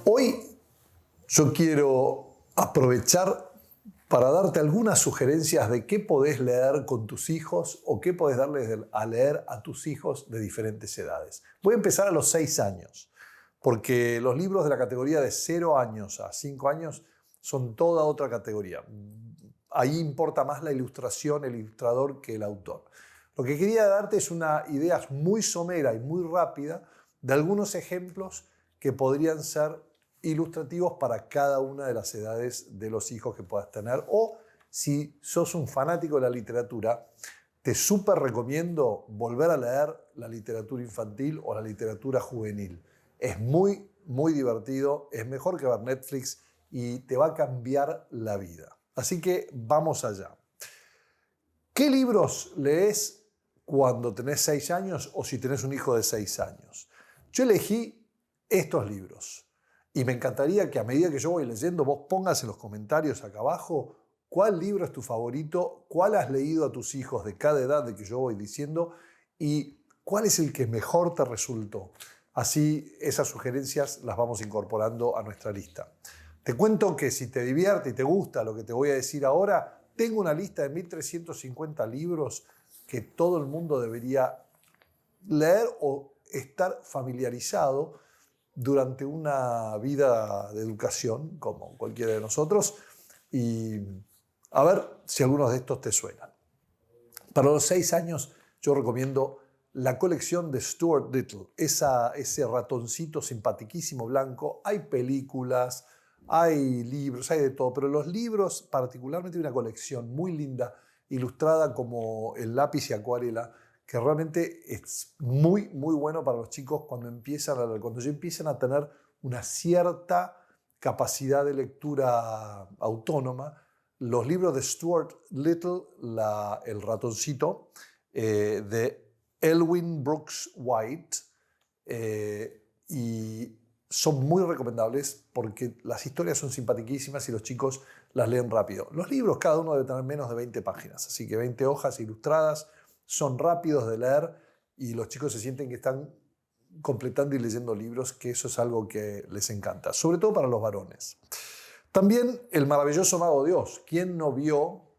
Hoy yo quiero aprovechar para darte algunas sugerencias de qué podés leer con tus hijos o qué podés darles a leer a tus hijos de diferentes edades. Voy a empezar a los 6 años, porque los libros de la categoría de 0 años a 5 años son toda otra categoría. Ahí importa más la ilustración, el ilustrador, que el autor. Lo que quería darte es una idea muy somera y muy rápida de algunos ejemplos que podrían ser ilustrativos para cada una de las edades de los hijos que puedas tener. O si sos un fanático de la literatura, te súper recomiendo volver a leer la literatura infantil o la literatura juvenil. Es muy, muy divertido, es mejor que ver Netflix y te va a cambiar la vida. Así que vamos allá. ¿Qué libros lees cuando tenés 6 años o si tenés un hijo de 6 años? Yo elegí estos libros. Y me encantaría que a medida que yo voy leyendo, vos pongas en los comentarios acá abajo cuál libro es tu favorito, cuál has leído a tus hijos de cada edad de que yo voy diciendo y cuál es el que mejor te resultó. Así esas sugerencias las vamos incorporando a nuestra lista. Te cuento que si te divierte y te gusta lo que te voy a decir ahora, tengo una lista de 1350 libros que todo el mundo debería leer o estar familiarizado durante una vida de educación, como cualquiera de nosotros, y a ver si algunos de estos te suenan. Para los 6 años yo recomiendo la colección de Stuart Little, ese ratoncito simpaticísimo blanco. Hay películas, hay libros, hay de todo, pero los libros, particularmente una colección muy linda, ilustrada como el lápiz y acuarela, que realmente es muy, muy bueno para los chicos cuando ya empiezan a tener una cierta capacidad de lectura autónoma. Los libros de Stuart Little, El ratoncito, de Elwyn Brooks White, y son muy recomendables porque las historias son simpaticísimas y los chicos las leen rápido. Los libros, cada uno debe tener menos de 20 páginas, así que 20 hojas ilustradas, son rápidos de leer y los chicos se sienten que están completando y leyendo libros, que eso es algo que les encanta, sobre todo para los varones. También El maravilloso Mago de Oz. ¿Quién no vio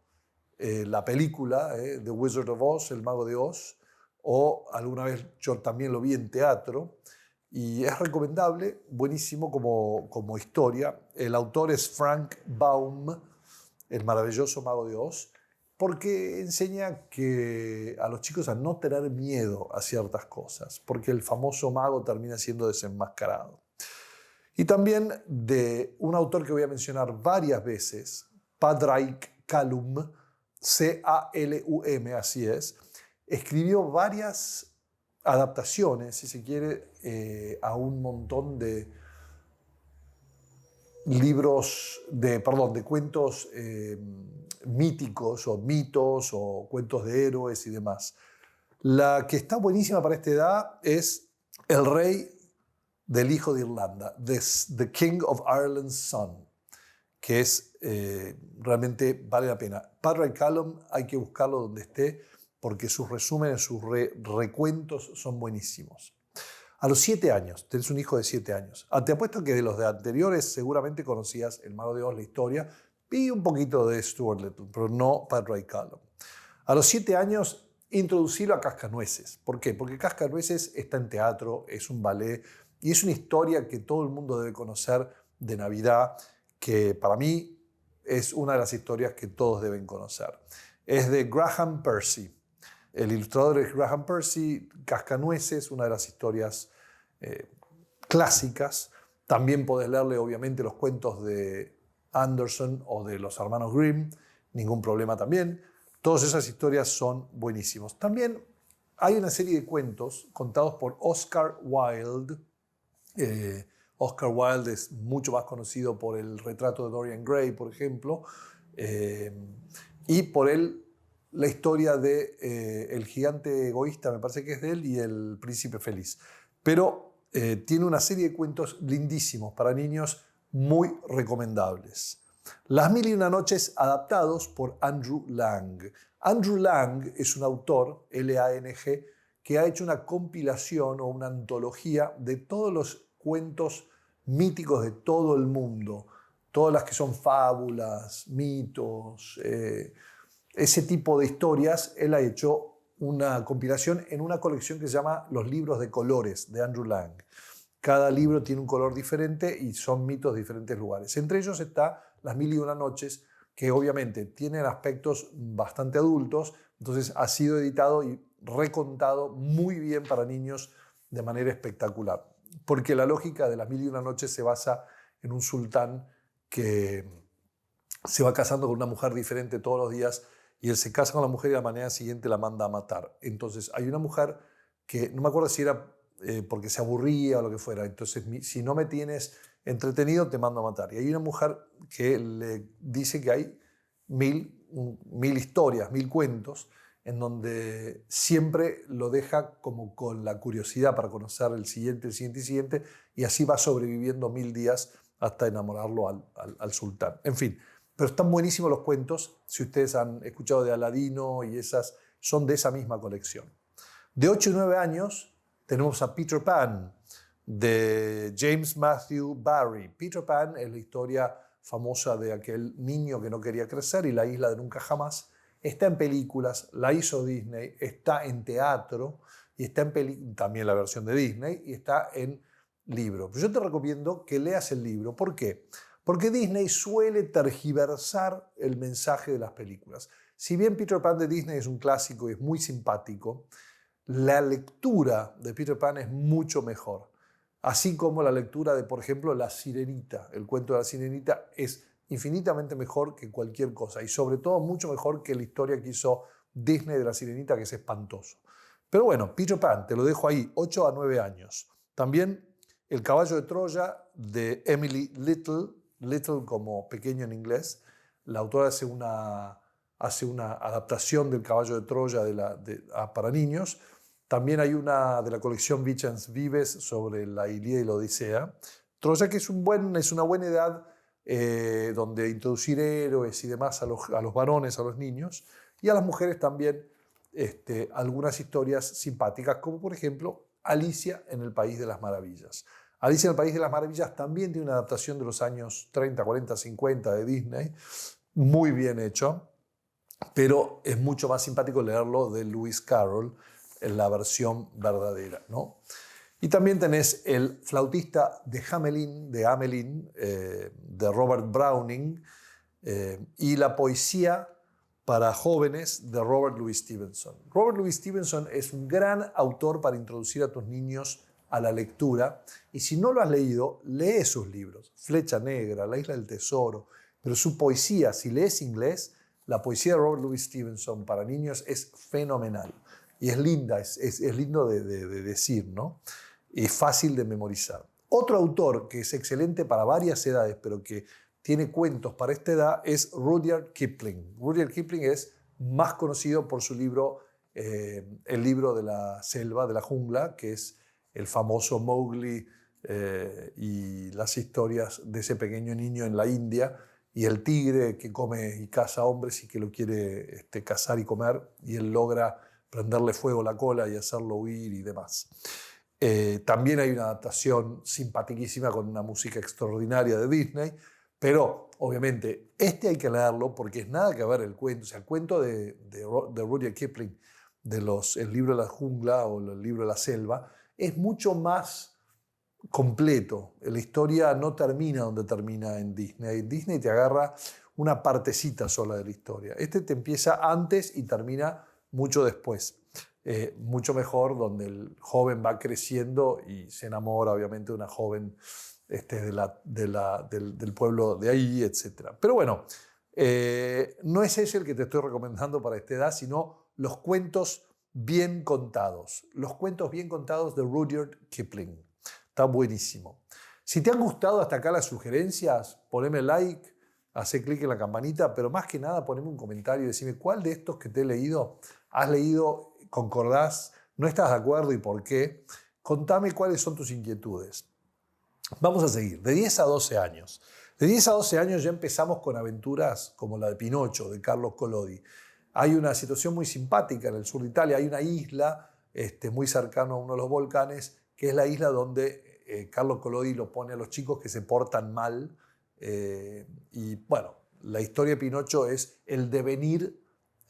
la película The Wizard of Oz, El Mago de Oz? O alguna vez yo también lo vi en teatro y es recomendable, buenísimo como historia. El autor es Frank Baum, El maravilloso Mago de Oz, porque enseña a los chicos a no tener miedo a ciertas cosas, porque el famoso mago termina siendo desenmascarado. Y también de un autor que voy a mencionar varias veces, Padraig Callum, C-A-L-U-M, así es, escribió varias adaptaciones, si se quiere, a un montón de libros, de cuentos míticos o mitos o cuentos de héroes y demás. La que está buenísima para esta edad es El rey del hijo de Irlanda, The King of Ireland's Son, que es realmente vale la pena. Padre Callum hay que buscarlo donde esté porque sus resúmenes, sus recuentos son buenísimos. A los 7 años, tenés un hijo de 7 años. Te apuesto que de los de anteriores seguramente conocías El Mago de Oz, la historia, y un poquito de Stuart Little, pero no Padraig Callum. A los 7 años, introducirlo a Cascanueces. ¿Por qué? Porque Cascanueces está en teatro, es un ballet, y es una historia que todo el mundo debe conocer de Navidad, que para mí es una de las historias que todos deben conocer. Es de Graham Percy. El ilustrador es Graham Percy. Cascanueces, una de las historias clásicas. También podés leerle, obviamente, los cuentos de Anderson o de los hermanos Grimm. Ningún problema también. Todas esas historias son buenísimos. También hay una serie de cuentos contados por Oscar Wilde. Oscar Wilde es mucho más conocido por El retrato de Dorian Gray, por ejemplo, y por la historia de El gigante egoísta, me parece que es de él, y El príncipe feliz. Pero tiene una serie de cuentos lindísimos para niños, muy recomendables. Las mil y una noches, adaptados por Andrew Lang. Andrew Lang es un autor, L-A-N-G, que ha hecho una compilación o una antología de todos los cuentos míticos de todo el mundo, todas las que son fábulas, mitos, ese tipo de historias. Él ha hecho una compilación en una colección que se llama Los libros de colores, de Andrew Lang. Cada libro tiene un color diferente y son mitos de diferentes lugares. Entre ellos está Las Mil y Una Noches, que obviamente tienen aspectos bastante adultos, entonces ha sido editado y recontado muy bien para niños de manera espectacular. Porque la lógica de Las Mil y Una Noches se basa en un sultán que se va casando con una mujer diferente todos los días y él se casa con la mujer y a la mañana siguiente la manda a matar. Entonces hay una mujer que, no me acuerdo si era porque se aburría o lo que fuera, entonces si no me tienes entretenido te mando a matar. Y hay una mujer que le dice que hay mil historias, 1000 cuentos, en donde siempre lo deja como con la curiosidad para conocer el siguiente, y así va sobreviviendo 1000 días hasta enamorarlo al sultán. En fin, pero están buenísimos los cuentos. Si ustedes han escuchado de Aladino y esas, son de esa misma colección. De 8 y 9 años tenemos a Peter Pan, de James Matthew Barrie. Peter Pan es la historia famosa de aquel niño que no quería crecer y la isla de nunca jamás. Está en películas, la hizo Disney, está en teatro y está en también la versión de Disney y está en libro. Pero yo te recomiendo que leas el libro. ¿Por qué? Porque Disney suele tergiversar el mensaje de las películas. Si bien Peter Pan de Disney es un clásico y es muy simpático, la lectura de Peter Pan es mucho mejor. Así como la lectura de, por ejemplo, La Sirenita. El cuento de la Sirenita es infinitamente mejor que cualquier cosa y sobre todo mucho mejor que la historia que hizo Disney de la Sirenita, que es espantoso. Pero bueno, Peter Pan, te lo dejo ahí, 8 a 9 años. También El caballo de Troya de Emily Little, Little como pequeño en inglés. La autora hace una adaptación del caballo de Troya para niños. También hay una de la colección Vicens Vives sobre la Ilíada y la Odisea. Troya, que es una buena edad donde introducir héroes y demás a los varones, a los niños, y a las mujeres también algunas historias simpáticas, como por ejemplo Alicia en el País de las Maravillas. Alicia en el País de las Maravillas también tiene una adaptación de los años 30, 40, 50 de Disney, muy bien hecho, pero es mucho más simpático leerlo de Lewis Carroll, en la versión verdadera, ¿no? Y también tenés El flautista de Hamelin, de Robert Browning, y La poesía para jóvenes de Robert Louis Stevenson. Robert Louis Stevenson es un gran autor para introducir a tus niños a la lectura, y si no lo has leído, lee sus libros. Flecha Negra, La isla del tesoro, pero su poesía, si lees inglés, la poesía de Robert Louis Stevenson para niños es fenomenal. Y es linda, es lindo de decir, ¿no? Es fácil de memorizar. Otro autor que es excelente para varias edades, pero que tiene cuentos para esta edad, es Rudyard Kipling. Rudyard Kipling es más conocido por su libro, el libro de la selva, de la jungla, que es el famoso Mowgli y las historias de ese pequeño niño en la India, y el tigre que come y caza hombres y que lo quiere cazar y comer, y él logra prenderle fuego la cola y hacerlo huir y demás. También hay una adaptación simpaticísima con una música extraordinaria de Disney, pero obviamente hay que leerlo porque es nada que ver el cuento. O sea, el cuento de Rudyard Kipling, el libro de la jungla o el libro de la selva, es mucho más completo. La historia no termina donde termina en Disney. En Disney te agarra una partecita sola de la historia. Te empieza antes y termina mucho después. Mucho mejor, donde el joven va creciendo y se enamora obviamente de una joven del pueblo de ahí, etc. Pero bueno, no es ese el que te estoy recomendando para esta edad, sino los cuentos bien contados. Los cuentos bien contados de Rudyard Kipling. Está buenísimo. Si te han gustado hasta acá las sugerencias, poneme like, hacé clic en la campanita, pero más que nada poneme un comentario y decime cuál de estos que te he leído has leído, concordás, no estás de acuerdo y por qué. Contame cuáles son tus inquietudes. Vamos a seguir. De 10 a 12 años. De 10 a 12 años ya empezamos con aventuras como la de Pinocho, de Carlos Collodi. Hay una situación muy simpática en el sur de Italia. Hay una isla muy cercano a uno de los volcanes, que es la isla donde Carlo Collodi lo pone a los chicos que se portan mal. Y bueno, la historia de Pinocho es el devenir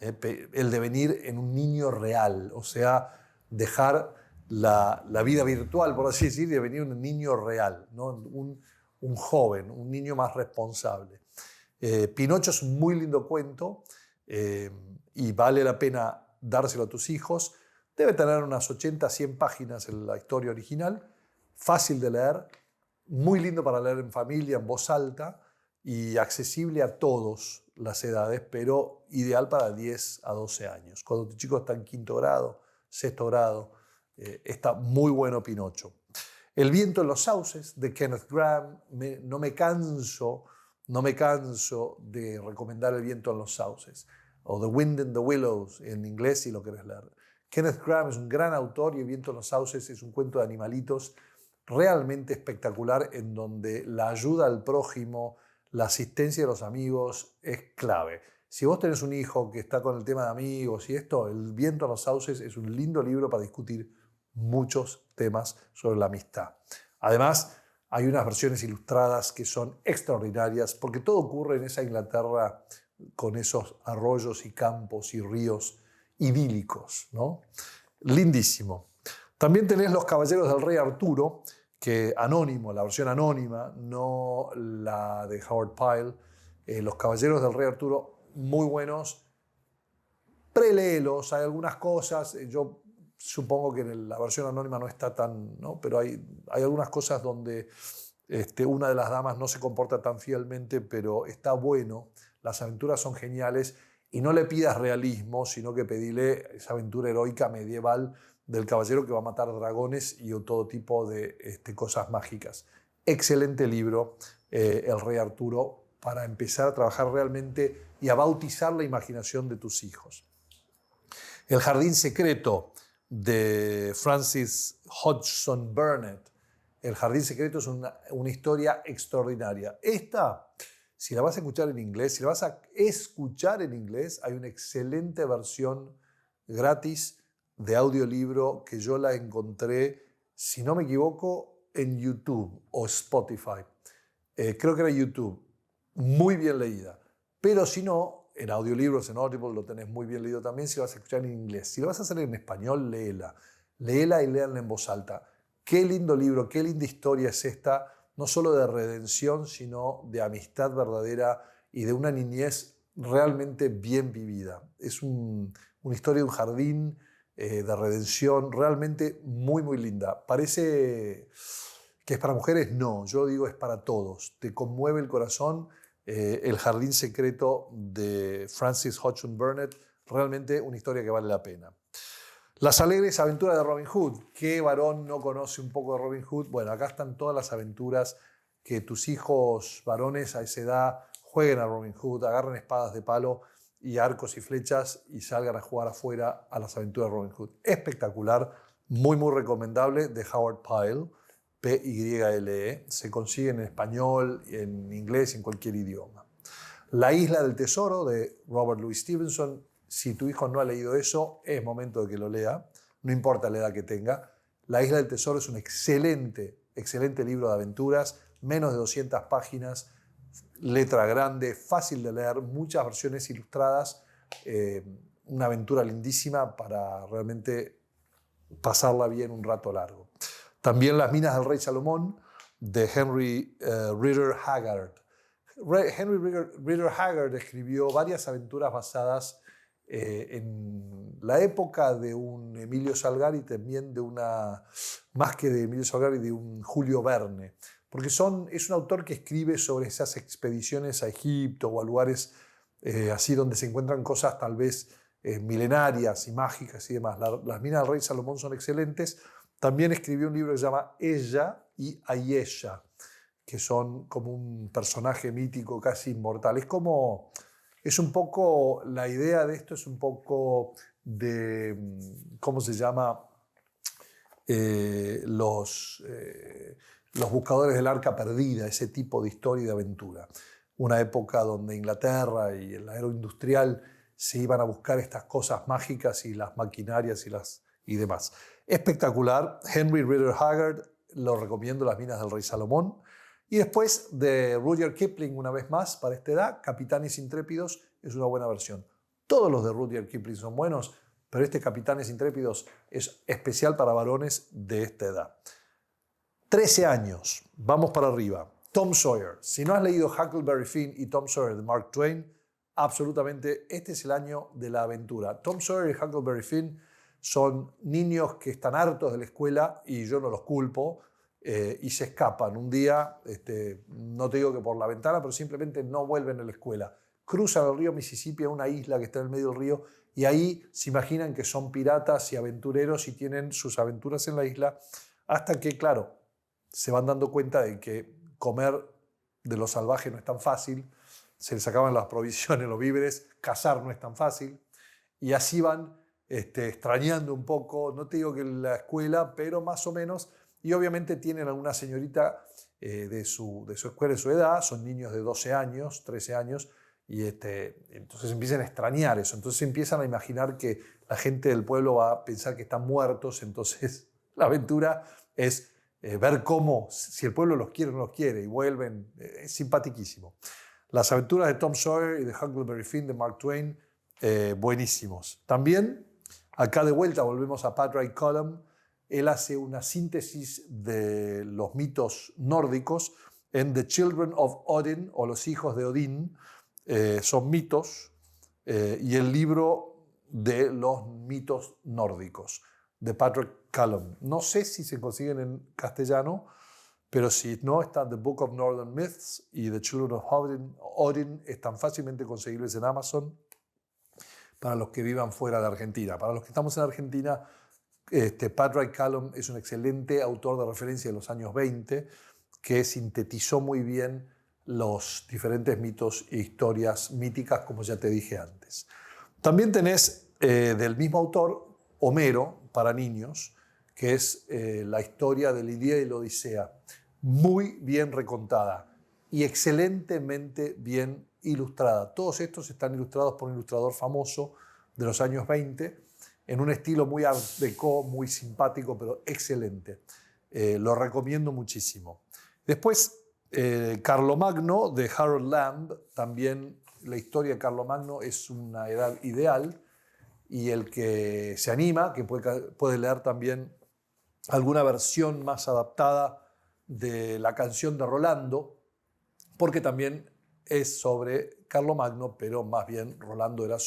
en un niño real, o sea, dejar la vida virtual, por así decir, y devenir un niño real, ¿no? Un joven, un niño más responsable. Pinocho es un muy lindo cuento y vale la pena dárselo a tus hijos. Debe tener unas 80, 100 páginas en la historia original, fácil de leer, muy lindo para leer en familia, en voz alta y accesible a todas las edades, pero ideal para 10 a 12 años. Cuando tu chico está en quinto grado, sexto grado, está muy bueno Pinocho. El viento en los sauces, de Kenneth Grahame. No me canso de recomendar El viento en los sauces, o The Wind in the Willows en inglés si lo querés leer. Kenneth Grahame es un gran autor y El viento en los sauces es un cuento de animalitos realmente espectacular en donde la ayuda al prójimo, la asistencia de los amigos es clave. Si vos tenés un hijo que está con el tema de amigos y esto, El viento en los sauces es un lindo libro para discutir muchos temas sobre la amistad. Además, hay unas versiones ilustradas que son extraordinarias porque todo ocurre en esa Inglaterra con esos arroyos y campos y ríos idílicos, ¿no? Lindísimo. También tenés Los caballeros del rey Arturo, que anónimo, la versión anónima, no la de Howard Pyle. Los caballeros del rey Arturo, muy buenos. Preléelos, hay algunas cosas, yo supongo que en la versión anónima no está tan, ¿no? Pero hay algunas cosas donde una de las damas no se comporta tan fielmente, pero está bueno, las aventuras son geniales y no le pidas realismo, sino que pedile esa aventura heroica medieval del caballero que va a matar dragones y todo tipo de cosas mágicas. Excelente libro, El rey Arturo, para empezar a trabajar realmente y a bautizar la imaginación de tus hijos. El jardín secreto de Francis Hodgson Burnett. El jardín secreto es una historia extraordinaria. Esta, si la vas a escuchar en inglés, hay una excelente versión gratis de audiolibro que yo la encontré, si no me equivoco, en YouTube o Spotify. Creo que era YouTube. Muy bien leída. Pero si no, en audiolibros, en Audible, lo tenés muy bien leído también si lo vas a escuchar en inglés. Si lo vas a hacer en español, léela. Léela y léanla en voz alta. Qué lindo libro, qué linda historia es esta, no solo de redención, sino de amistad verdadera y de una niñez realmente bien vivida. Es una historia de un jardín de redención realmente muy, muy linda. Parece que es para mujeres, no, yo digo es para todos. Te conmueve el corazón. El jardín secreto de Francis Hodgson Burnett, realmente una historia que vale la pena. Las alegres aventuras de Robin Hood. ¿Qué varón no conoce un poco de Robin Hood? Bueno, acá están todas las aventuras que tus hijos varones a esa edad jueguen a Robin Hood, agarren espadas de palo y arcos y flechas y salgan a jugar afuera a las aventuras de Robin Hood. Espectacular, muy, muy recomendable, de Howard Pyle. Pyle, se consigue en español, en inglés, en cualquier idioma. La isla del tesoro de Robert Louis Stevenson. Si tu hijo no ha leído eso, es momento de que lo lea, no importa la edad que tenga. La isla del tesoro es un excelente, excelente libro de aventuras, menos de 200 páginas, letra grande, fácil de leer, muchas versiones ilustradas, una aventura lindísima para realmente pasarla bien un rato largo. También Las minas del rey Salomón, de Henry Rider Haggard. Henry Rider Haggard escribió varias aventuras basadas en la época de un Emilio Salgari, también más que de Emilio Salgari, de un Julio Verne, porque es un autor que escribe sobre esas expediciones a Egipto o a lugares así donde se encuentran cosas tal vez milenarias y mágicas y demás. Las minas del rey Salomón son excelentes. También escribió un libro que se llama Ella y Ayesha, que son como un personaje mítico casi inmortal. Es un poco, la idea de esto es un poco de, ¿cómo se llama? Los buscadores del arca perdida, ese tipo de historia y de aventura. Una época donde Inglaterra y la era industrial se iban a buscar estas cosas mágicas y las maquinarias y las y demás. Espectacular. Henry Rider Haggard, lo recomiendo, Las minas del rey Salomón. Y después de Rudyard Kipling, una vez más, para esta edad, Capitanes Intrépidos es una buena versión. Todos los de Rudyard Kipling son buenos, pero este Capitanes Intrépidos es especial para varones de esta edad. 13 años, vamos para arriba. Tom Sawyer. Si no has leído Huckleberry Finn y Tom Sawyer de Mark Twain, absolutamente este es el año de la aventura. Tom Sawyer y Huckleberry Finn son niños que están hartos de la escuela, y yo no los culpo, y se escapan. Un día, no te digo que por la ventana, pero simplemente no vuelven a la escuela. Cruzan el río Mississippi a una isla que está en el medio del río, y ahí se imaginan que son piratas y aventureros y tienen sus aventuras en la isla, hasta que, claro, se van dando cuenta de que comer de lo salvaje no es tan fácil, se les acaban las provisiones, los víveres, cazar no es tan fácil, y así van extrañando un poco, no te digo que la escuela, pero más o menos, y obviamente tienen a una señorita de su escuela, de su edad, son niños de 12 años, 13 años, y entonces empiezan a extrañar eso, entonces empiezan a imaginar que la gente del pueblo va a pensar que están muertos, entonces la aventura es ver cómo, si el pueblo los quiere o no los quiere, y vuelven, es simpaticísimo. Las aventuras de Tom Sawyer y de Huckleberry Finn de Mark Twain, buenísimos. También, acá de vuelta volvemos a Padraig Colum. Él hace una síntesis de los mitos nórdicos en The Children of Odin, o Los hijos de Odín. Son mitos, y el libro de los mitos nórdicos de Padraig Colum. No sé si se consiguen en castellano, pero si no, está The Book of Northern Myths y The Children of Odin están fácilmente conseguibles en Amazon para los que vivan fuera de Argentina. Para los que estamos en Argentina, Padraig Colum es un excelente autor de referencia de los años 20 que sintetizó muy bien los diferentes mitos e historias míticas, como ya te dije antes. También tenés del mismo autor, Homero, para niños, que es la historia de la Ilíada y la Odisea, muy bien recontada y excelentemente bien ilustrada. Todos estos están ilustrados por un ilustrador famoso de los años 20, en un estilo muy art déco, muy simpático, pero excelente. Lo recomiendo muchísimo. Después, Carlomagno, de Harold Lamb. También la historia de Carlomagno es una edad ideal, y el que se anima, que puede leer también alguna versión más adaptada de la canción de Rolando, porque también es sobre Carlomagno, pero más bien Rolando era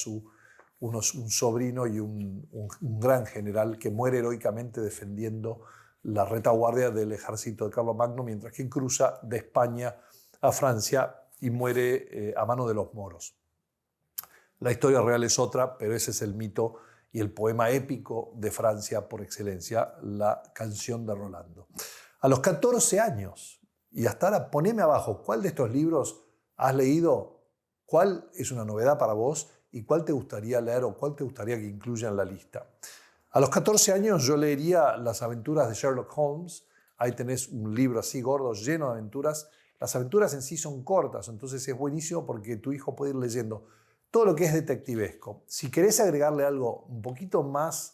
un sobrino y un gran general que muere heroicamente defendiendo la retaguardia del ejército de Carlomagno, mientras que cruza de España a Francia y muere a mano de los moros. La historia real es otra, pero ese es el mito y el poema épico de Francia por excelencia, la canción de Rolando. A los 14 años, y hasta ahora poneme abajo, ¿cuál de estos libros has leído? ¿Cuál es una novedad para vos? ¿Y cuál te gustaría leer o cuál te gustaría que incluya en la lista? A los 14 años yo leería Las aventuras de Sherlock Holmes. Ahí tenés un libro así gordo, lleno de aventuras. Las aventuras en sí son cortas, entonces es buenísimo porque tu hijo puede ir leyendo todo lo que es detectivesco. Si querés agregarle algo un poquito más,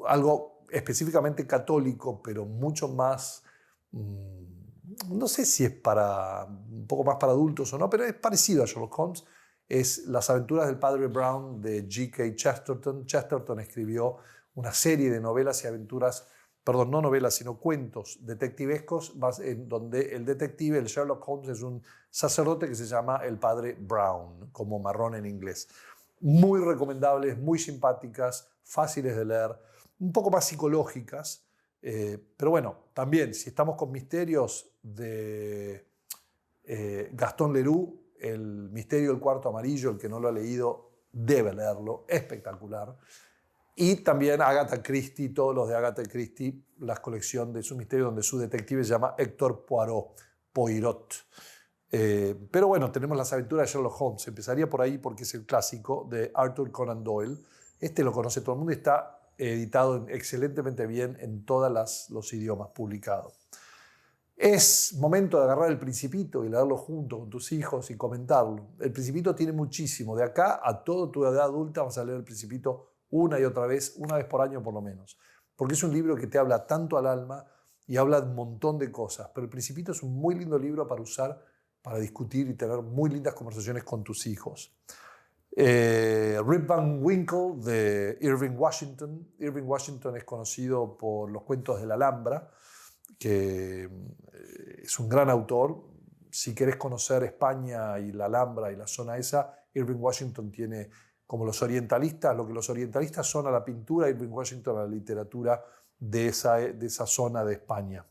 algo específicamente católico, pero mucho más, no sé si es un poco más para adultos o no, pero es parecido a Sherlock Holmes, es Las aventuras del padre Brown de G.K. Chesterton. Chesterton escribió una serie de novelas y aventuras, perdón, no novelas, sino cuentos detectivescos, en donde el detective, el Sherlock Holmes, es un sacerdote que se llama el padre Brown, como marrón en inglés. Muy recomendables, muy simpáticas, fáciles de leer, un poco más psicológicas, pero bueno, también si estamos con misterios de Gastón Leroux, El misterio del cuarto amarillo, el que no lo ha leído debe leerlo, espectacular. Y también Agatha Christie, todos los de Agatha Christie, la colección de su misterio, donde su detective se llama Héctor Poirot. Pero bueno, tenemos las aventuras de Sherlock Holmes. Empezaría por ahí porque es el clásico de Arthur Conan Doyle. Este lo conoce todo el mundo y está editado excelentemente bien en todos los idiomas publicados. Es momento de agarrar El Principito y leerlo junto con tus hijos y comentarlo. El Principito tiene muchísimo. De acá a toda tu edad adulta vas a leer El Principito una y otra vez, una vez por año por lo menos. Porque es un libro que te habla tanto al alma y habla de un montón de cosas. Pero El Principito es un muy lindo libro para usar, para discutir y tener muy lindas conversaciones con tus hijos. Rip Van Winkle de Irving Washington. Irving Washington es conocido por los cuentos de la Alhambra, que es un gran autor. Si querés conocer España y la Alhambra y la zona esa, Irving Washington tiene como los orientalistas, lo que los orientalistas son a la pintura, Irving Washington a la literatura de esa zona de España.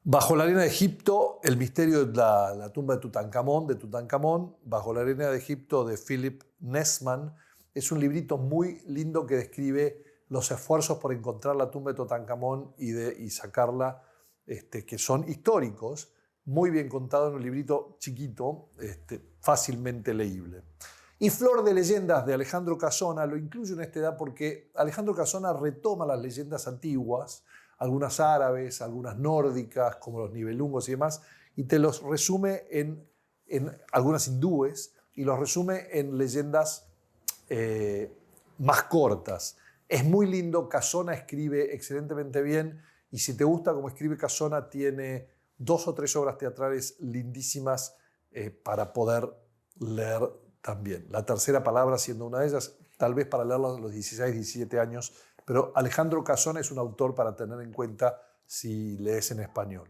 Bajo la arena de Egipto, el misterio de la tumba de Tutankamón, Bajo la arena de Egipto de Philip Nessman, es un librito muy lindo que describe los esfuerzos por encontrar la tumba de Tutankamón y sacarla, que son históricos, muy bien contado en un librito chiquito, fácilmente leíble. Y Flor de Leyendas de Alejandro Casona, lo incluyo en esta edad porque Alejandro Casona retoma las leyendas antiguas, algunas árabes, algunas nórdicas, como los Nibelungos y demás, y te los resume en algunas hindúes, y los resume en leyendas más cortas. Es muy lindo, Casona escribe excelentemente bien, y si te gusta cómo escribe Casona, tiene 2 o 3 obras teatrales lindísimas para poder leer también. La tercera palabra siendo una de ellas, tal vez para leerla a los 16, 17 años, pero Alejandro Casona es un autor para tener en cuenta si lees en español.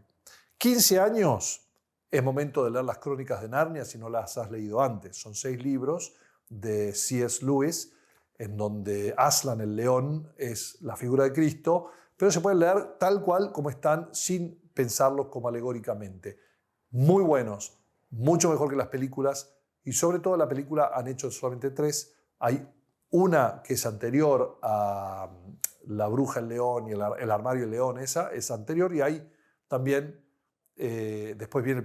15 años, es momento de leer las Crónicas de Narnia si no las has leído antes. Son 6 libros de C.S. Lewis, en donde Aslan, el león, es la figura de Cristo, pero se pueden leer tal cual como están sin pensarlos como alegóricamente. Muy buenos, mucho mejor que las películas, y sobre todo la película han hecho solamente 3. Hay una que es anterior a La Bruja, el León y el Armario, el León, esa es anterior, y hay también, después viene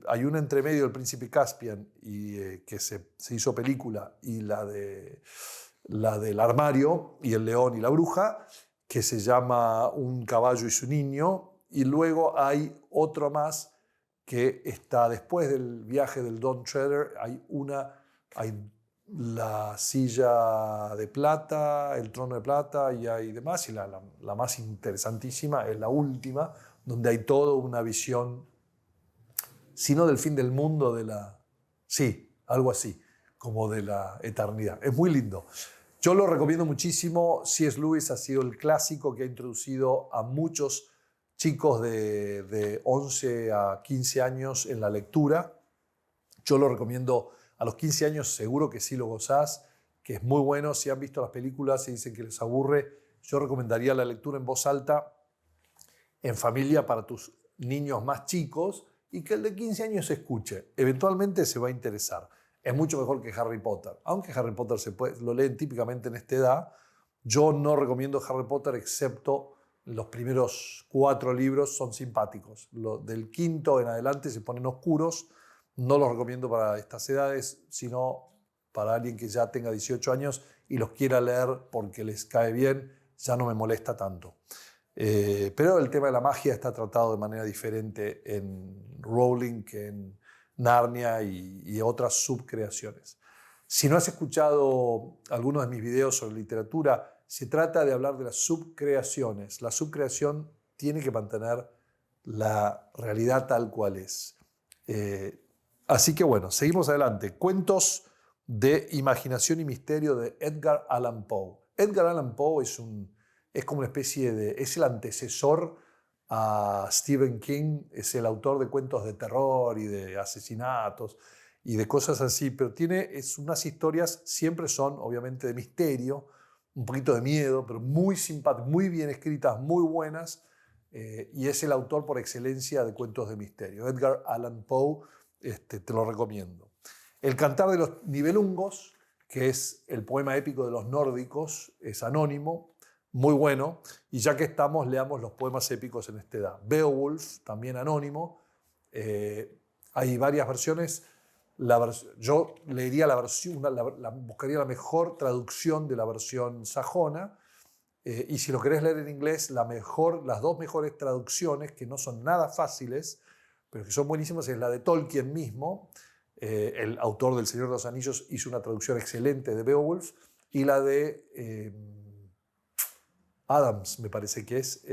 hay una entre medio del Príncipe Caspian, que se hizo película, y la del Armario y el León y la Bruja, que se llama Un caballo y su niño, y luego hay otro más que está después del viaje del Don Treader, hay la silla de plata, el trono de plata y hay demás, y la más interesantísima es la última, donde hay toda una visión, si no del fin del mundo, sí, algo así, como de la eternidad. Es muy lindo. Yo lo recomiendo muchísimo. C.S. Lewis ha sido el clásico que ha introducido a muchos chicos de 11 a 15 años en la lectura. Yo lo recomiendo a los 15 años, seguro que sí lo gozás, que es muy bueno. Si han visto las películas y dicen que les aburre, yo recomendaría la lectura en voz alta, en familia, para tus niños más chicos, y que el de 15 años se escuche. Eventualmente se va a interesar. Es mucho mejor que Harry Potter. Aunque Harry Potter lo leen típicamente en esta edad, yo no recomiendo Harry Potter excepto los primeros 4 libros, son simpáticos. Del 5º en adelante se ponen oscuros. No los recomiendo para estas edades, sino para alguien que ya tenga 18 años y los quiera leer porque les cae bien, ya no me molesta tanto. Pero el tema de la magia está tratado de manera diferente en Rowling que en Narnia y otras subcreaciones. Si no has escuchado algunos de mis videos sobre literatura, se trata de hablar de las subcreaciones. La subcreación tiene que mantener la realidad tal cual es. Así que bueno, seguimos adelante. Cuentos de imaginación y misterio de Edgar Allan Poe. Edgar Allan Poe es como una especie es el antecesor a Stephen King, es el autor de cuentos de terror y de asesinatos y de cosas así, pero unas historias, siempre son obviamente de misterio, un poquito de miedo, pero muy simpáticas, muy bien escritas, muy buenas, y es el autor por excelencia de cuentos de misterio. Edgar Allan Poe, te lo recomiendo. El Cantar de los Nibelungos, que es el poema épico de los nórdicos, es anónimo, muy bueno, y ya que estamos, leamos los poemas épicos en esta edad. Beowulf, también anónimo, hay varias versiones. Yo leería la versión, buscaría la mejor traducción de la versión sajona, y si lo querés leer en inglés, las 2 mejores traducciones, que no son nada fáciles, pero que son buenísimas, es la de Tolkien mismo. El autor del Señor de los Anillos hizo una traducción excelente de Beowulf, y la de Adams, me parece que es,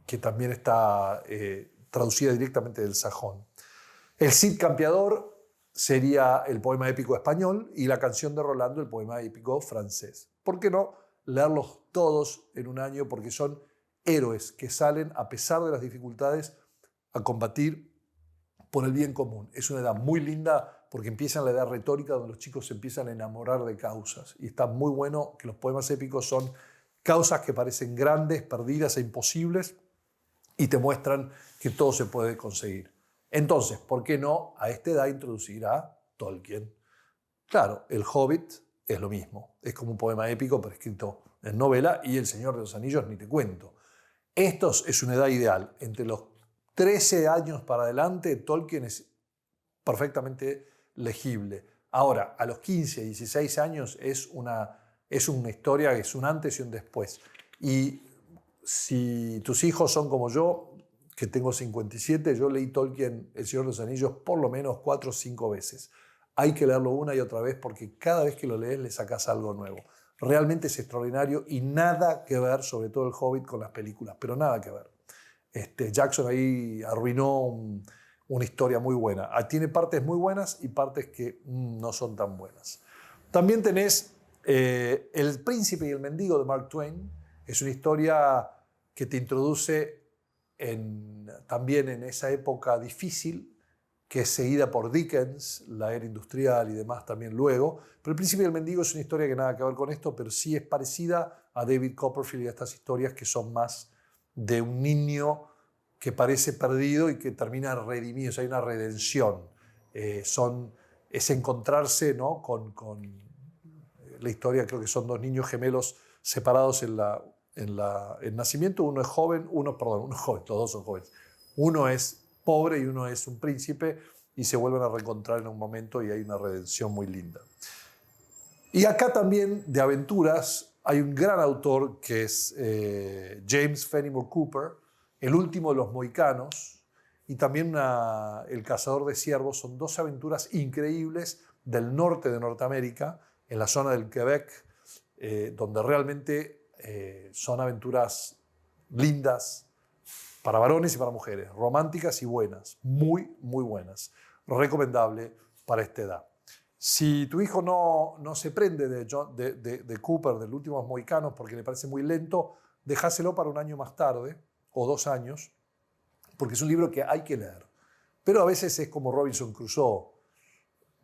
que también está traducida directamente del sajón. El Cid Campeador sería el poema épico español y la canción de Rolando el poema épico francés. ¿Por qué no leerlos todos en un año? Porque son héroes que salen, a pesar de las dificultades, a combatir por el bien común. Es una edad muy linda porque empieza en la edad retórica donde los chicos se empiezan a enamorar de causas. Y está muy bueno que los poemas épicos son causas que parecen grandes, perdidas e imposibles y te muestran que todo se puede conseguir. Entonces, ¿por qué no a esta edad introducir a Tolkien? Claro, El Hobbit es lo mismo. Es como un poema épico, pero escrito en novela, y El Señor de los Anillos ni te cuento. Estos es una edad ideal. Entre los 13 años para adelante, Tolkien es perfectamente legible. Ahora, a los 15, 16 años es una historia, es un antes y un después. Y si tus hijos son como yo, que tengo 57, yo leí Tolkien, El Señor de los Anillos, por lo menos 4 o 5 veces. Hay que leerlo una y otra vez porque cada vez que lo lees le sacas algo nuevo. Realmente es extraordinario y nada que ver, sobre todo El Hobbit, con las películas, pero nada que ver. Jackson ahí arruinó una historia muy buena. Tiene partes muy buenas y partes que no son tan buenas. También tenés El Príncipe y el Mendigo de Mark Twain. Es una historia que te introduce también en esa época difícil, que es seguida por Dickens, la era industrial y demás también luego. Pero El Príncipe y el Mendigo es una historia que nada que ver con esto, pero sí es parecida a David Copperfield y a estas historias que son más de un niño que parece perdido y que termina redimido. O sea, hay una redención. Es encontrarse, ¿no?, con la historia. Creo que son 2 niños gemelos separados en el nacimiento. Uno es joven, uno es joven, los 2 son jóvenes. Uno es pobre y uno es un príncipe y se vuelven a reencontrar en un momento y hay una redención muy linda. Y acá también de aventuras hay un gran autor que es James Fenimore Cooper, El último de los mohicanos, y también El cazador de ciervos. Son 2 aventuras increíbles del norte de Norteamérica, en la zona del Quebec, donde realmente son aventuras lindas para varones y para mujeres, románticas y buenas, muy, muy buenas. Recomendable para esta edad. Si tu hijo no se prende de Cooper, del último de los mohicanos, porque le parece muy lento, dejáselo para un año más tarde, o 2 años, porque es un libro que hay que leer. Pero a veces es como Robinson Crusoe,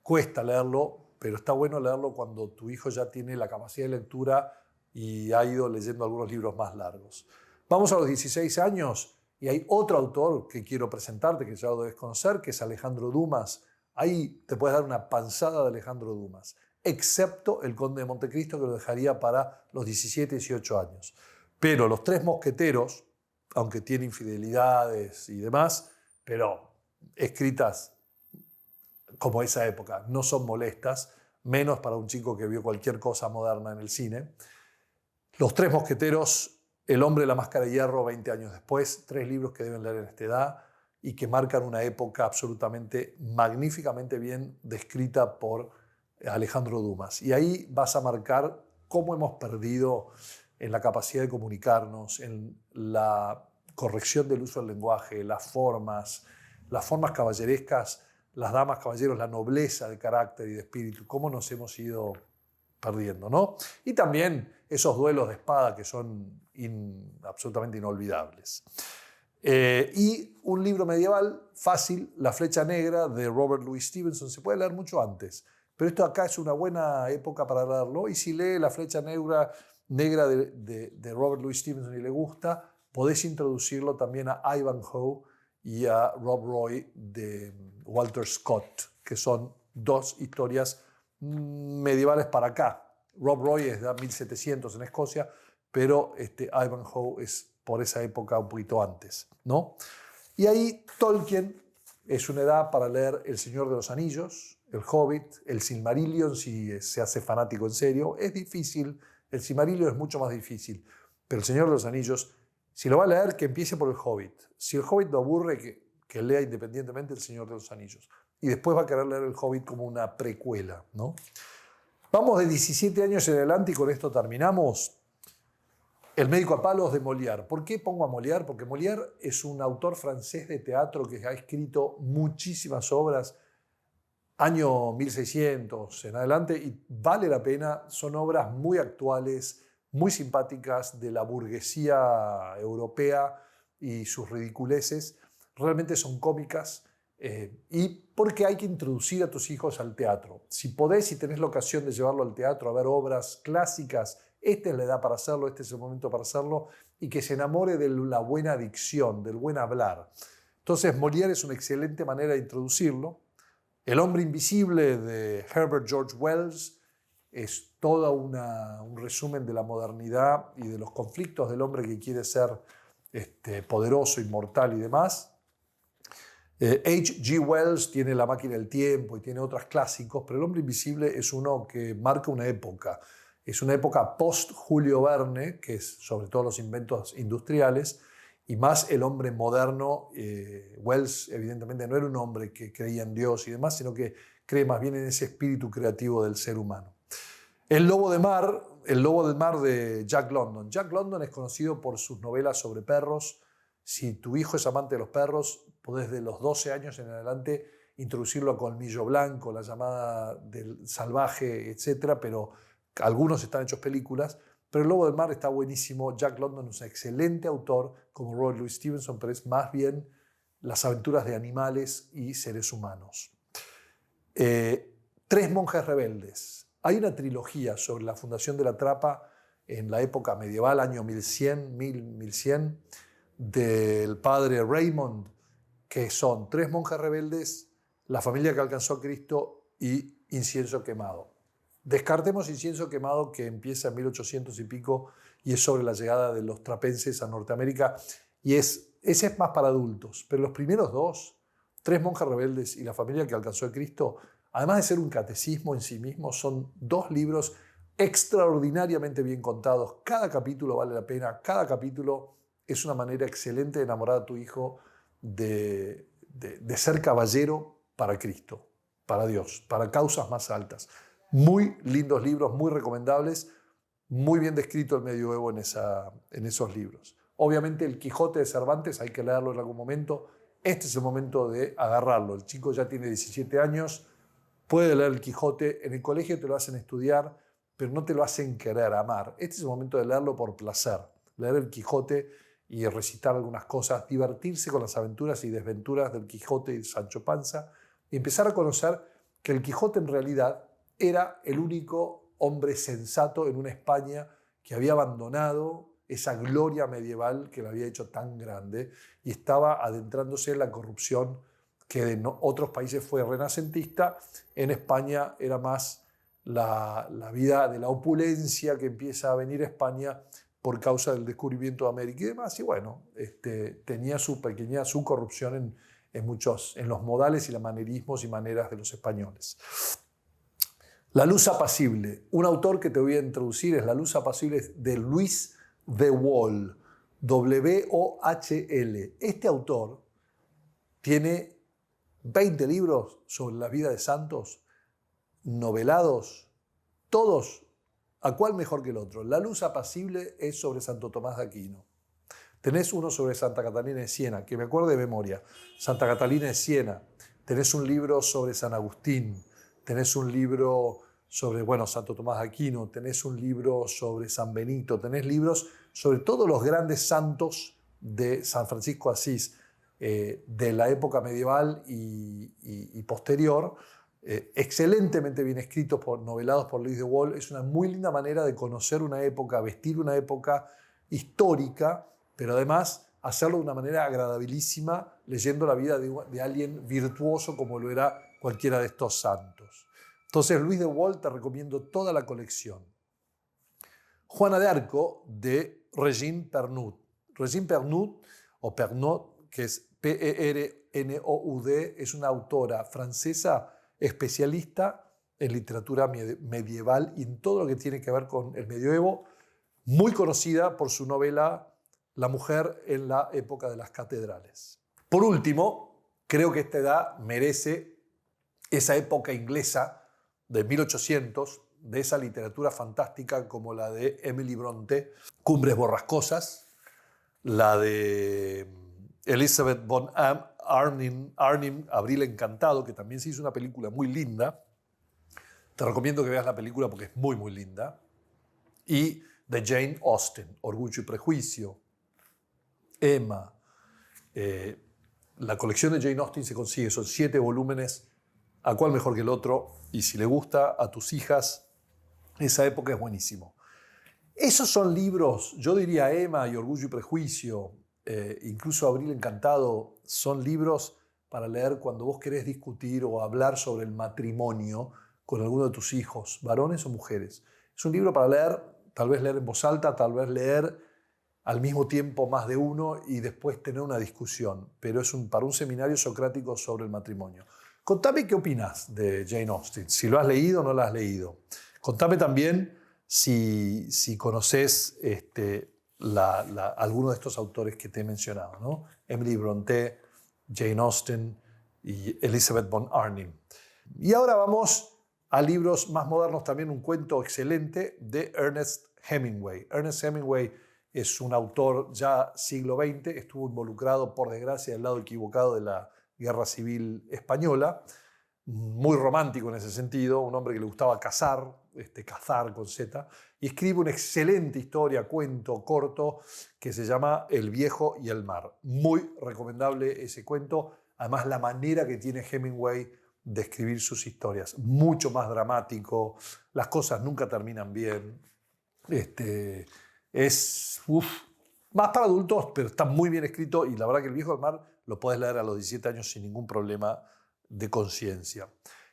cuesta leerlo, pero está bueno leerlo cuando tu hijo ya tiene la capacidad de lectura y ha ido leyendo algunos libros más largos. Vamos a los 16 años y hay otro autor que quiero presentarte, que ya lo debes conocer, que es Alejandro Dumas. Ahí te puedes dar una panzada de Alejandro Dumas, excepto El Conde de Montecristo, que lo dejaría para los 17, 18 años. Pero Los Tres Mosqueteros, aunque tiene infidelidades y demás, pero escritas como esa época, no son molestas, menos para un chico que vio cualquier cosa moderna en el cine. Los Tres Mosqueteros, El hombre de la máscara de hierro, 20 años después, 3 libros que deben leer en esta edad y que marcan una época absolutamente, magníficamente bien descrita por Alejandro Dumas. Y ahí vas a marcar cómo hemos perdido en la capacidad de comunicarnos, en la corrección del uso del lenguaje, las formas caballerescas, las damas, caballeros, la nobleza de carácter y de espíritu, cómo nos hemos ido perdiendo, ¿no? Y también esos duelos de espada que son absolutamente inolvidables. Y un libro medieval fácil, La flecha negra, de Robert Louis Stevenson. Se puede leer mucho antes, pero esto acá es una buena época para leerlo. Y si lee La flecha negra de Robert Louis Stevenson y le gusta, podés introducirlo también a Ivanhoe y a Rob Roy de Walter Scott, que son 2 historias medievales para acá. Rob Roy es de 1700 en Escocia, pero Ivanhoe es por esa época un poquito antes, ¿no? Y ahí Tolkien es una edad para leer El Señor de los Anillos, El Hobbit, El Silmarillion, si se hace fanático en serio. Es difícil, el Silmarillion es mucho más difícil, pero El Señor de los Anillos, si lo va a leer, que empiece por El Hobbit. Si El Hobbit lo aburre, que lea independientemente El Señor de los Anillos. Y después va a querer leer El Hobbit como una precuela, ¿no? Vamos de 17 años en adelante y con esto terminamos. El médico a palos de Molière. ¿Por qué pongo a Molière? Porque Molière es un autor francés de teatro que ha escrito muchísimas obras, año 1600 en adelante, y vale la pena. Son obras muy actuales, muy simpáticas de la burguesía europea y sus ridiculeces. Realmente son cómicas. Y porque hay que introducir a tus hijos al teatro. Si podés, si tenés la ocasión de llevarlo al teatro a ver obras clásicas, esta es la edad para hacerlo, este es el momento para hacerlo, y que se enamore de la buena dicción, del buen hablar. Entonces, Molière es una excelente manera de introducirlo. El hombre invisible de Herbert George Wells es todo un resumen de la modernidad y de los conflictos del hombre que quiere ser poderoso, inmortal y demás. H.G. Wells tiene La máquina del tiempo y tiene otros clásicos, pero El hombre invisible es uno que marca una época. Es una época post-Julio Verne, que es sobre todo los inventos industriales, y más el hombre moderno. Wells evidentemente no era un hombre que creía en Dios y demás, sino que cree más bien en ese espíritu creativo del ser humano. El lobo del mar de Jack London. Jack London es conocido por sus novelas sobre perros. Si tu hijo es amante de los perros, podés de los 12 años en adelante introducirlo a Colmillo Blanco, La llamada del salvaje, etc. Pero algunos están hechos películas. Pero El lobo del mar está buenísimo. Jack London es un excelente autor, como Robert Louis Stevenson, pero es más bien las aventuras de animales y seres humanos. Tres monjes rebeldes. Hay una trilogía sobre la fundación de la trapa en la época medieval, año 1100, del padre Raymond, que son Tres monjes rebeldes, La familia que alcanzó a Cristo y Incienso quemado. Descartemos Incienso quemado, que empieza en 1800 y pico y es sobre la llegada de los trapenses a Norteamérica, y ese es más para adultos. Pero los primeros dos, Tres monjes rebeldes y La familia que alcanzó a Cristo, además de ser un catecismo en sí mismo, son dos libros extraordinariamente bien contados. Cada capítulo vale la pena, cada capítulo es una manera excelente de enamorar a tu hijo de ser caballero para Cristo, para Dios, para causas más altas. Muy lindos libros, muy recomendables, muy bien descrito el medioevo en esos libros. Obviamente el Quijote de Cervantes hay que leerlo en algún momento. Este es el momento de agarrarlo. El chico ya tiene 17 años, puede leer el Quijote. En el colegio te lo hacen estudiar, pero no te lo hacen querer, amar. Este es el momento de leerlo por placer. Leer el Quijote y recitar algunas cosas, divertirse con las aventuras y desventuras del Quijote y de Sancho Panza, y empezar a conocer que el Quijote en realidad era el único hombre sensato en una España que había abandonado esa gloria medieval que lo había hecho tan grande y estaba adentrándose en la corrupción que en otros países fue renacentista. En España era más la vida de la opulencia que empieza a venir a España por causa del descubrimiento de América y demás. Y bueno, tenía su corrupción en los modales y los manerismos y maneras de los españoles. La luz apacible. Un autor que te voy a introducir es La luz apacible de Louis de Wohl, W-O-H-L. Este autor tiene 20 libros sobre la vida de santos, novelados, todos. ¿A cuál mejor que el otro? La luz apacible es sobre Santo Tomás de Aquino. Tenés uno sobre Santa Catalina de Siena, que me acuerdo de memoria. Santa Catalina de Siena. Tenés un libro sobre San Agustín. Tenés un libro sobre, Santo Tomás de Aquino. Tenés un libro sobre San Benito. Tenés libros sobre todos los grandes santos de San Francisco de Asís, de la época medieval y posterior. Excelentemente bien escritos, novelados por Louis de Wohl. Es una muy linda manera de conocer una época, vestir una época histórica, pero además hacerlo de una manera agradabilísima, leyendo la vida de alguien virtuoso como lo era cualquiera de estos santos. Entonces, Louis de Wohl, te recomiendo toda la colección. Juana de Arco, de Régine Pernoud. Régine Pernoud, o Pernaut, que es P-E-R-N-O-U-D, es una autora francesa especialista en literatura medieval y en todo lo que tiene que ver con el medioevo, muy conocida por su novela La mujer en la época de las catedrales. Por último, creo que esta edad merece esa época inglesa de 1800, de esa literatura fantástica como la de Emily Brontë, Cumbres Borrascosas, la de Elizabeth von Arnim, Abril Encantado, que también se hizo una película muy linda. Te recomiendo que veas la película porque es muy, muy linda. Y de Jane Austen, Orgullo y Prejuicio, Emma. La colección de Jane Austen se consigue, son 7 volúmenes, a cuál mejor que el otro, y si le gusta a tus hijas, esa época es buenísimo. Esos son libros, yo diría Emma y Orgullo y Prejuicio, incluso Abril Encantado, son libros para leer cuando vos querés discutir o hablar sobre el matrimonio con alguno de tus hijos, varones o mujeres. Es un libro para leer, tal vez leer en voz alta, tal vez leer al mismo tiempo más de uno y después tener una discusión, pero es para un seminario socrático sobre el matrimonio. Contame qué opinas de Jane Austen, si lo has leído o no lo has leído. Contame también si conoces alguno de estos autores que te he mencionado, ¿no? Emily Brontë, Jane Austen y Elizabeth von Arnim. Y ahora vamos a libros más modernos, también un cuento excelente de Ernest Hemingway. Ernest Hemingway es un autor ya siglo XX, estuvo involucrado, por desgracia, del lado equivocado de la Guerra Civil Española, muy romántico en ese sentido, un hombre que le gustaba cazar con Z, y escribe una excelente historia, cuento corto, que se llama El viejo y el mar. Muy recomendable ese cuento, además la manera que tiene Hemingway de escribir sus historias, mucho más dramático, las cosas nunca terminan bien, es más para adultos, pero está muy bien escrito y la verdad que El viejo del mar lo puedes leer a los 17 años sin ningún problema de conciencia.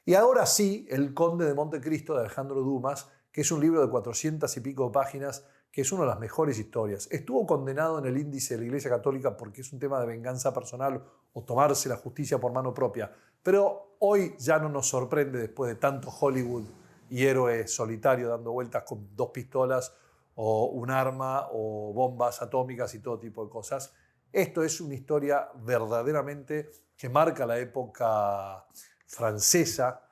Y ahora sí, El conde de Montecristo de Alejandro Dumas, que es un libro de 400 y pico de páginas, que es una de las mejores historias. Estuvo condenado en el índice de la Iglesia Católica porque es un tema de venganza personal o tomarse la justicia por mano propia. Pero hoy ya no nos sorprende, después de tanto Hollywood y héroe solitario dando vueltas con 2 pistolas o un arma o bombas atómicas y todo tipo de cosas. Esto es una historia verdaderamente que marca la época francesa,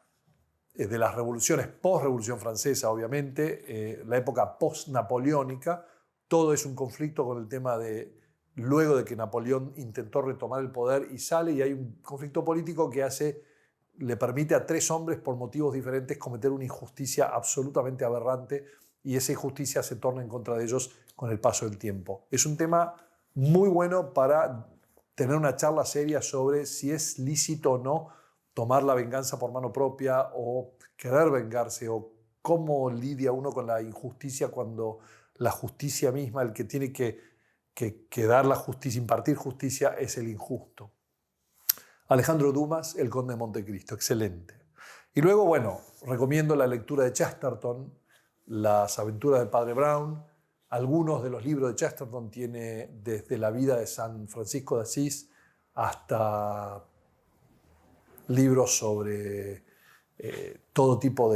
de las revoluciones, post-revolución francesa obviamente, la época post-napoleónica. Todo es un conflicto con el tema de luego de que Napoleón intentó retomar el poder y sale, y hay un conflicto político que le permite a 3 hombres por motivos diferentes cometer una injusticia absolutamente aberrante, y esa injusticia se torna en contra de ellos con el paso del tiempo. Es un tema muy bueno para tener una charla seria sobre si es lícito o no tomar la venganza por mano propia o querer vengarse, o cómo lidia uno con la injusticia cuando la justicia misma, el que tiene que dar la justicia, impartir justicia, es el injusto. Alejandro Dumas, El conde de Montecristo, excelente. Y luego, bueno, recomiendo la lectura de Chesterton, Las aventuras del padre Brown. Algunos de los libros de Chesterton tiene desde la vida de San Francisco de Asís hasta libros sobre todo tipo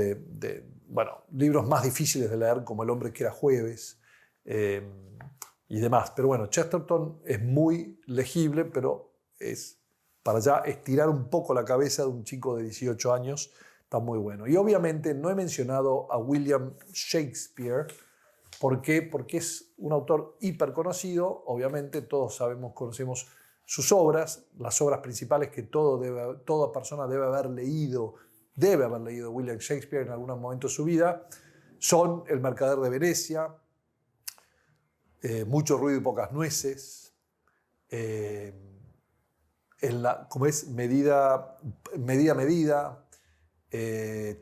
libros más difíciles de leer, como El hombre que era jueves y demás. Pero bueno, Chesterton es muy legible, pero es para ya estirar un poco la cabeza de un chico de 18 años. Está muy bueno. Y obviamente no he mencionado a William Shakespeare. ¿Por qué? Porque es un autor hiper conocido. Obviamente todos conocemos sus obras, las obras principales que toda persona debe haber leído William Shakespeare en algún momento de su vida, son El mercader de Venecia, Mucho ruido y pocas nueces, Medida,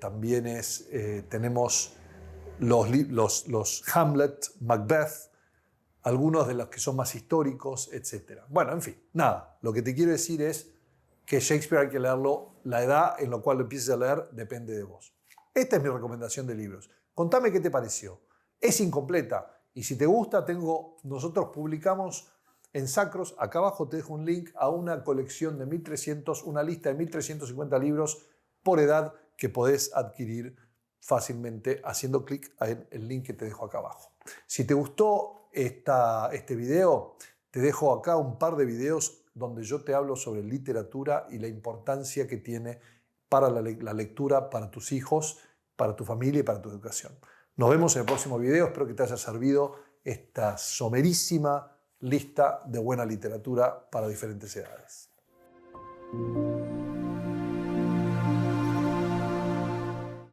también tenemos los Hamlet, Macbeth, algunos de los que son más históricos, etc. Bueno, en fin, nada. Lo que te quiero decir es que Shakespeare hay que leerlo. La edad en la cual lo empieces a leer depende de vos. Esta es mi recomendación de libros. Contame qué te pareció. Es incompleta. Y si te gusta, nosotros publicamos en Sacros, acá abajo te dejo un link a una colección de 1300, una lista de 1350 libros por edad que podés adquirir fácilmente haciendo clic en el link que te dejo acá abajo. Si te gustó este video, te dejo acá un par de videos donde yo te hablo sobre literatura y la importancia que tiene para la lectura para tus hijos para tu familia y para tu educación. Nos vemos en el próximo video. Espero que te haya servido esta somerísima lista de buena literatura para diferentes edades.